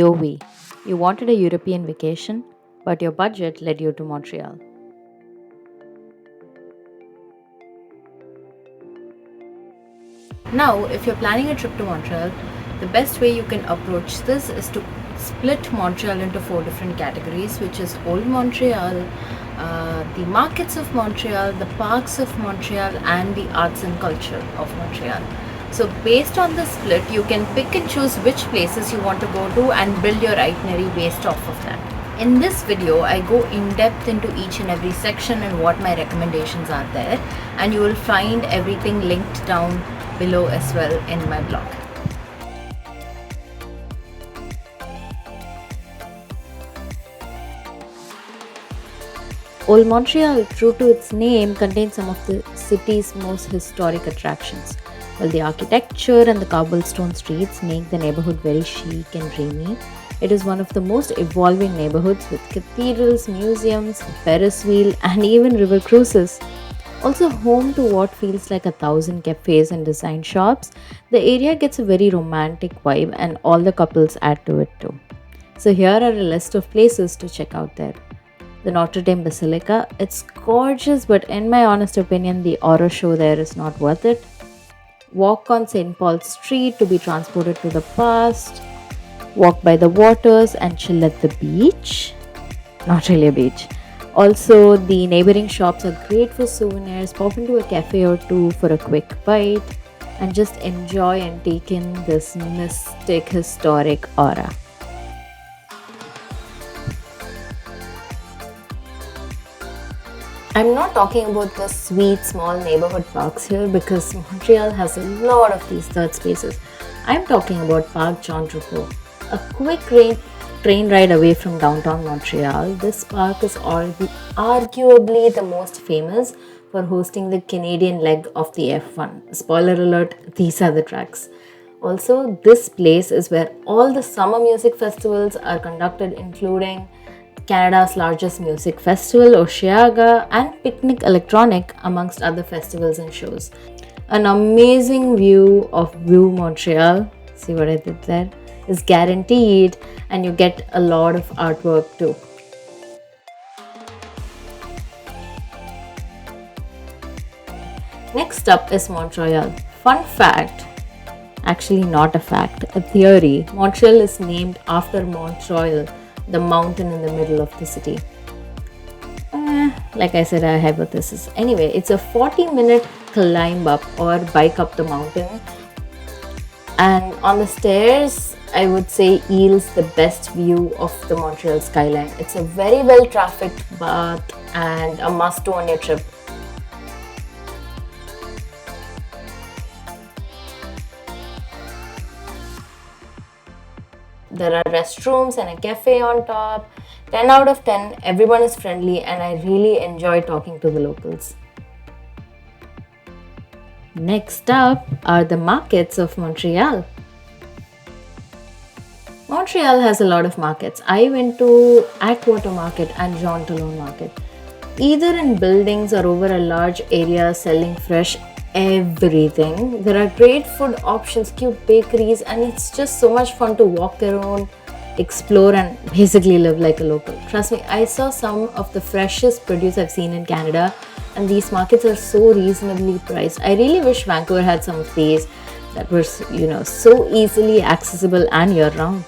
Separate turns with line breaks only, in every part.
Yovi. You wanted a European vacation, but your budget led you to Montreal. Now, if you're planning a trip to Montreal, the best way you can approach this is to split Montreal into four different categories, which is Old Montreal, the markets of Montreal, the parks of Montreal, and the arts and culture of Montreal. So, based on the split, you can pick and choose which places you want to go to and build your itinerary based off of that. In this video, I go in depth into each and every section and what my recommendations are there, and you will find everything linked down below as well in my blog. Old Montreal, true to its name, contains some of the city's most historic attractions. While the architecture and the cobblestone streets make the neighborhood very chic and dreamy, it is one of the most evolving neighborhoods with cathedrals, museums, Ferris wheel, and even river cruises. Also home to what feels like 1,000 cafes and design shops, the area gets a very romantic vibe and all the couples add to it too. So here are a list of places to check out there. The Notre Dame Basilica, it's gorgeous, but in my honest opinion, the horror show there is not worth it. Walk on St. Paul's Street to be transported to the past. Walk by the waters and chill at the beach. Not really a beach. Also, the neighboring shops are great for souvenirs. Pop into a cafe or two for a quick bite and just enjoy and take in this mystic, historic aura. I'm not talking about the sweet small neighborhood parks here because Montreal has a lot of these third spaces. I'm talking about Parc Jean Drapeau, a quick train ride away from downtown Montreal. This park is arguably the most famous for hosting the Canadian leg of the F1. Spoiler alert, these are the tracks. Also, this place is where all the summer music festivals are conducted, including Canada's largest music festival, Osheaga, and Picnic Electronic, amongst other festivals and shows. An amazing view of View Montreal, see what I did there, is guaranteed, and you get a lot of artwork too. Next up is Montreal. Fun fact, actually not a fact, a theory. Montreal is named after Montreal, the mountain in the middle of the city. Like I said, a hypothesis. Anyway, it's a 40-minute climb up or bike up the mountain. And on the stairs, I would say yields the best view of the Montreal skyline. It's a very well trafficked path and a must do on your trip. There are restrooms and a cafe on top. 10 out of 10, everyone is friendly and I really enjoy talking to the locals. Next up are the markets of Montreal. Montreal has a lot of markets. I went to Atwater Market and Jean Talon Market. Either in buildings or over a large area selling fresh everything. There are great food options, cute bakeries, and it's just so much fun to walk around, explore, and basically live like a local. Trust me, I saw some of the freshest produce I've seen in Canada, and these markets are so reasonably priced. I really wish Vancouver had some of these that were, so easily accessible and year round.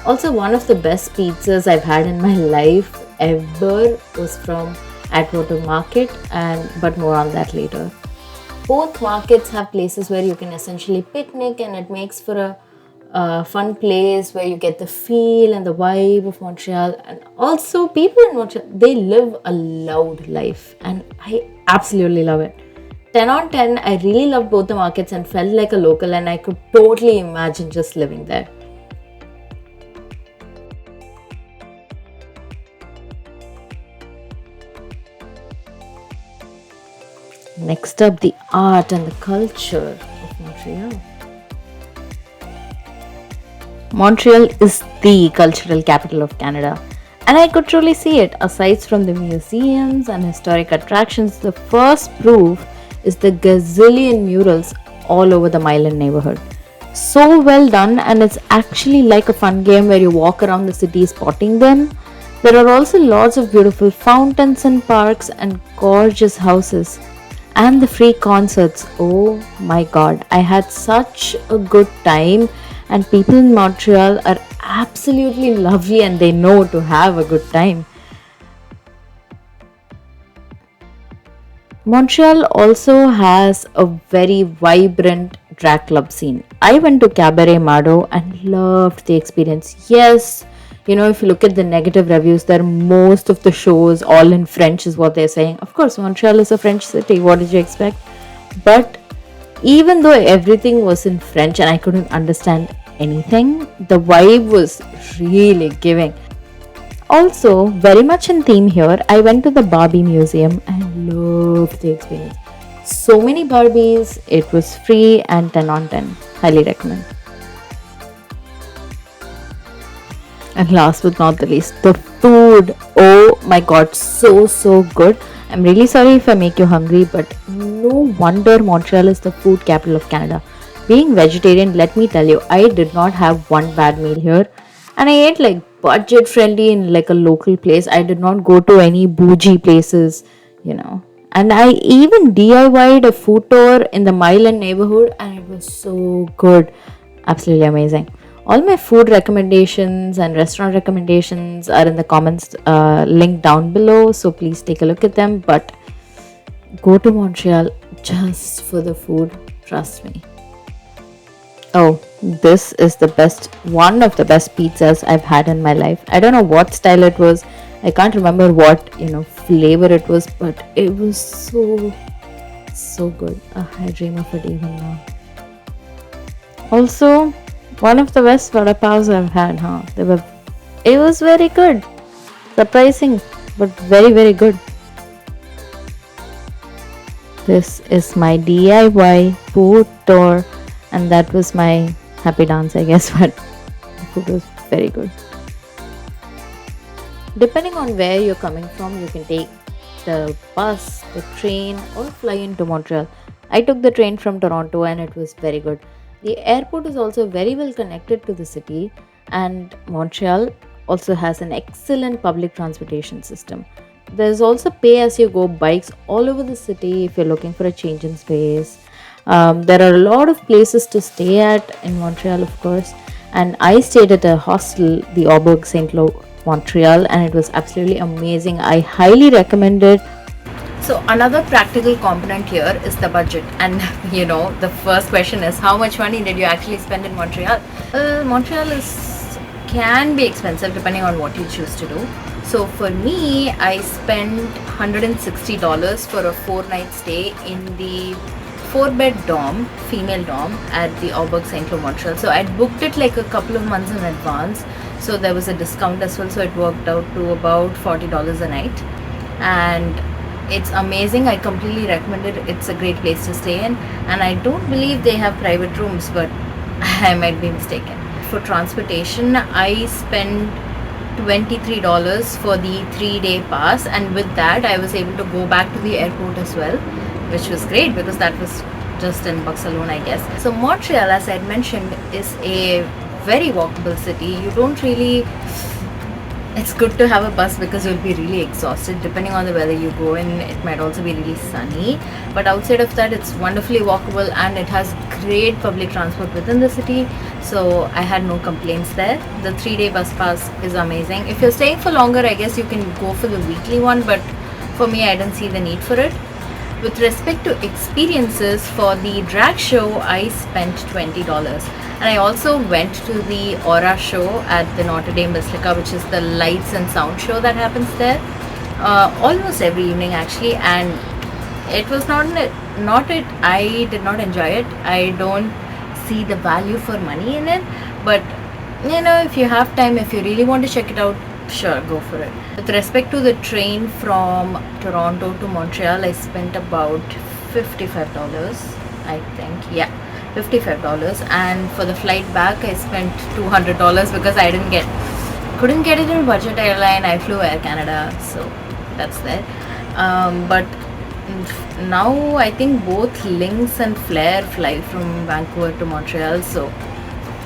Also, one of the best pizzas I've had in my life ever was from Atwater Market, but more on that later. Both markets have places where you can essentially picnic, and it makes for a fun place where you get the feel and the vibe of Montreal. And also, people in Montreal, they live a loud life, and I absolutely love it. 10 on 10, I really loved both the markets and felt like a local, and I could totally imagine just living there. Next up, the art and the culture of Montreal. Montreal is the cultural capital of Canada, and I could truly see it. Aside from the museums and historic attractions, the first proof is the gazillion murals all over the Milan neighborhood. So well done, and it's actually like a fun game where you walk around the city spotting them. There are also lots of beautiful fountains and parks and gorgeous houses. And the free concerts. Oh my god, I had such a good time, and people in Montreal are absolutely lovely and they know to have a good time. Montreal also has a very vibrant drag club scene. I went to Cabaret Mado and loved the experience. Yes, if you look at the negative reviews, there most of the shows all in French is what they're saying. Of course, Montreal is a French city. What did you expect? But even though everything was in French and I couldn't understand anything, the vibe was really giving. Also, very much in theme here, I went to the Barbie Museum and loved the experience. So many Barbies, it was free and 10 on 10. Highly recommend. And last but not the least, the food. Oh my god, so good. I'm really sorry if I make you hungry, but no wonder Montreal is the food capital of Canada. Being vegetarian, let me tell you, I did not have one bad meal here. And I ate like budget friendly in like a local place. I did not go to any bougie places. And I even DIY'd a food tour in the Milan neighborhood and it was so good. Absolutely amazing. All my food recommendations and restaurant recommendations are in the comments link down below, so please take a look at them. But go to Montreal just for the food, trust me. Oh, this is one of the best pizzas I've had in my life. I don't know what style it was. I can't remember what, flavor it was, but it was so good. I dream of it even now. Also, one of the best vada pavs I've had, huh? It was very good. Surprising, but very, very good. This is my DIY food tour, and that was my happy dance, I guess, but the food was very good. Depending on where you're coming from, you can take the bus, the train, or fly into Montreal. I took the train from Toronto and it was very good. The airport is also very well connected to the city, and Montreal also has an excellent public transportation system. There's also pay as you go bikes all over the city if you're looking for a change in space. There are a lot of places to stay at in Montreal, of course, and I stayed at a hostel, the Auberge St. Lo Montreal, and it was absolutely amazing. I highly recommend it. So another practical component here is the budget, and the first question is, how much money did you actually spend in Montreal? Montreal can be expensive depending on what you choose to do. So for me, I spent $160 for a 4-night stay in the 4-bed dorm, female dorm at the Auberge St. Lo Montreal. So I booked it like a couple of months in advance, so there was a discount as well, so it worked out to about $40 a night, and it's amazing. I completely recommend it. It's a great place to stay in, and I don't believe they have private rooms, but I might be mistaken. For transportation, I spent $23 for the 3-day pass, and with that I was able to go back to the airport as well, which was great because that was just in bucks alone, I guess. So Montreal, as I mentioned, is a very walkable city. It's good to have a bus because you'll be really exhausted. Depending on the weather you go in, it might also be really sunny, but outside of that, it's wonderfully walkable, and it has great public transport within the city, so I had no complaints there. The 3-day bus pass is amazing. If you're staying for longer, I guess you can go for the weekly one, but for me, I didn't see the need for it. With respect to experiences, for the drag show, I spent $20. And I also went to the Aura show at the Notre Dame Basilica, which is the lights and sound show that happens there almost every evening actually, and it was not it. I did not enjoy it. I don't see the value for money in it, but if you have time, if you really want to check it out, sure, go for it. With respect to the train from Toronto to Montreal, I spent about $55, I think. Yeah, $55. And for the flight back, I spent $200 because I couldn't get it in budget airline. I flew Air Canada, so that's there. But Now I think both Lynx and Flair fly from Vancouver to Montreal, so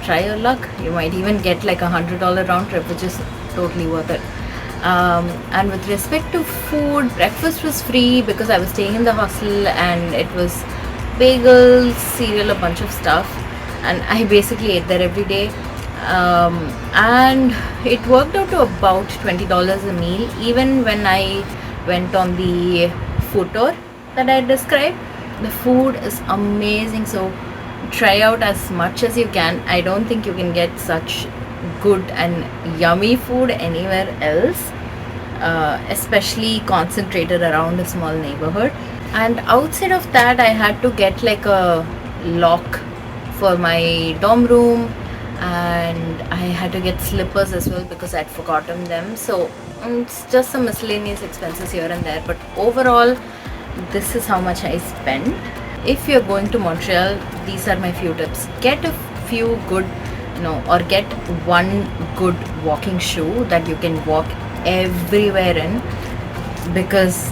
try your luck. You might even get like $100 round trip, which is totally worth it. And with respect to food, breakfast was free because I was staying in the hostel, and it was bagels, cereal, a bunch of stuff, and I basically ate there every day. And it worked out to about $20 a meal, even when I went on the food tour that I described. The food is amazing, so try out as much as you can. I don't think you can get such good and yummy food anywhere else, especially concentrated around a small neighborhood. And outside of that, I had to get like a lock for my dorm room, and I had to get slippers as well because I'd forgotten them. So it's just some miscellaneous expenses here and there, but overall, this is how much I spent. If you're going to Montreal, these are my few tips. Get a few good, or get one good walking shoe that you can walk everywhere in, because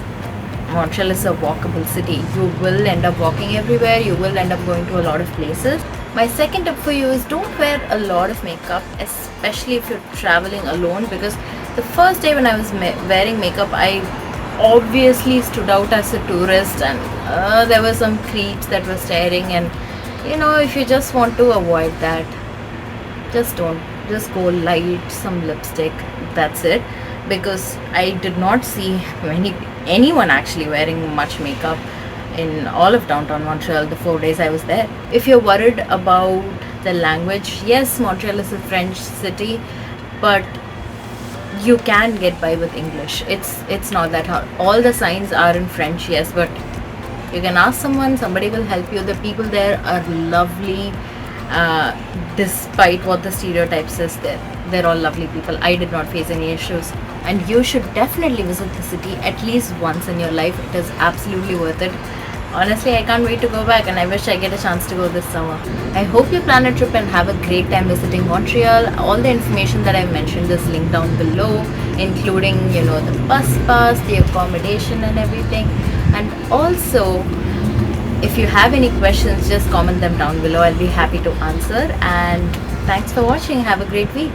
Montreal is a walkable city. You will end up walking everywhere, you will end up going to a lot of places. My second tip for you is don't wear a lot of makeup, especially if you're traveling alone, because the first day when I was wearing makeup, I obviously stood out as a tourist, and there were some creeps that were staring, and if you just want to avoid that, just don't. Just go light, some lipstick, that's it. Because I did not see anyone actually wearing much makeup in all of downtown Montreal the 4 days I was there. If you're worried about the language, yes, Montreal is a French city, but you can get by with English. It's not that hard. All the signs are in French, yes, but you can ask someone, somebody will help you. The people there are lovely, despite what the stereotypes is there. They're all lovely people. I did not face any issues. And you should definitely visit the city at least once in your life. It is absolutely worth it. Honestly, I can't wait to go back, and I wish I get a chance to go this summer. I hope you plan a trip and have a great time visiting Montreal. All the information that I mentioned is linked down below, including, the bus pass, the accommodation and everything. And also, if you have any questions, just comment them down below. I'll be happy to answer. And thanks for watching. Have a great week.